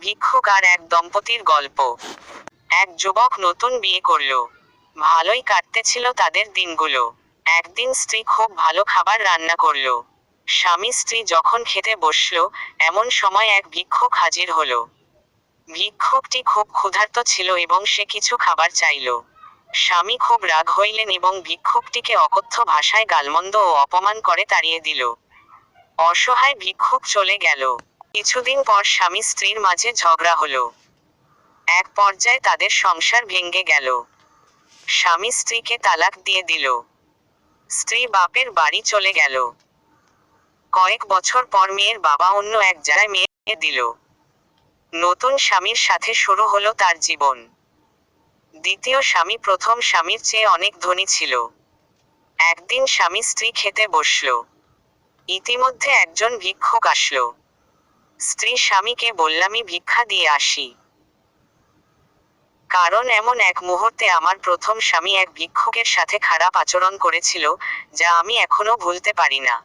ভিক্ষুক আর এক দম্পতির গল্প। এক যুবক নতুন বিয়ে করল। ভালোই কাটতেছিল তাদের দিনগুলো। একদিন স্ত্রী খুব ভালো খাবার রান্না করল। স্বামী স্ত্রী যখন খেতে বসল, এমন সময় এক ভিক্ষুক হাজির হলো। ভিক্ষুকটি খুব ক্ষুধার্ত ছিল এবং সে কিছু খাবার চাইল। স্বামী খুব রাগ হইলেন এবং ভিক্ষুকটিকে অকথ্য ভাষায় গালমন্দ ও অপমান করে তাড়িয়ে দিল। অসহায় ভিক্ষুক চলে গেল। কিছুদিন পর স্বামী স্ত্রীর মাঝে ঝগড়া হলো। এক পর্যায়ে তাদের সংসার ভেঙে গেল। স্বামী স্ত্রীকে তালাক দিয়ে দিল। স্ত্রী বাপের বাড়ি চলে গেল। কয়েক বছর পর মেয়ের বাবা অন্য এক জায়গায় মেয়ে দিল। নতুন স্বামীর সাথে শুরু হলো তার জীবন। দ্বিতীয় স্বামী প্রথম স্বামীর চেয়ে অনেক ধনী ছিল। একদিন স্বামী স্ত্রী খেতে বসল। ইতিমধ্যে একজন ভিক্ষুক আসলো। স্ত্রী স্বামীকে বললামই ভিক্ষা দিয়ে আসি, কারণ এমন এক মুহূর্তে আমার প্রথম স্বামী এক ভিক্ষুকের সাথে খারাপ আচরণ করেছিল, যা আমি এখনো ভুলতে পারি না।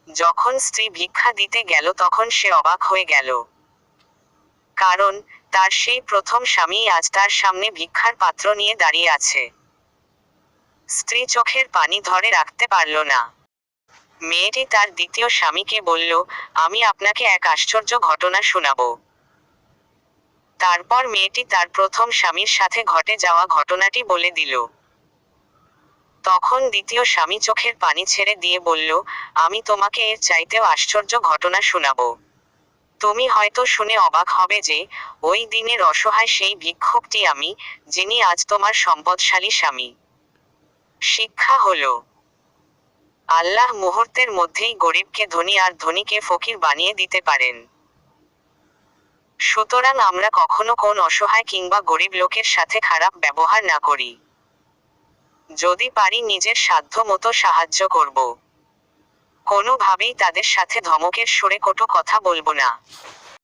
যখন স্ত্রী ভিক্ষা দিতে গেল তখন সে অবাক হয়ে গেল, কারণ তার সেই প্রথম স্বামী আজ তার সামনে ভিক্ষার পাত্র নিয়ে দাঁড়িয়ে আছে। স্ত্রী চোখের পানি ধরে রাখতে পারল না। মেয়েটি তার দ্বিতীয় স্বামীকে বলল, আমি আপনাকে এক আশ্চর্য ঘটনা শোনাবো। তারপর মেয়েটি তার প্রথম স্বামীর সাথে ঘটে যাওয়া ঘটনাটি বলে দিল। তখন দ্বিতীয় স্বামী চোখের পানি ছেড়ে দিয়ে বলল, আমি তোমাকে এর চাইতেও আশ্চর্য ঘটনা শোনাবো। তুমি হয়তো শুনে অবাক হবে যে, ওই দিনের অসহায় সেই ভিক্ষুকটি আমি, যিনি আজ তোমার সম্পদশালী স্বামী। শিক্ষা হলো, আল্লাহ মুহূর্তের মধ্যেই গরিবকে ধনী আর ধনীকে ফকির বানিয়ে দিতে পারেন। সুতরাং আমরা কখনো কোন অসহায় কিংবা গরিব লোকের সাথে খারাপ ব্যবহার না করি। যদি পারি নিজের সাধ্য মতো সাহায্য করব। কোনোভাবেই তাদের সাথে ধমকের সুরে কটু কথা বলবো না।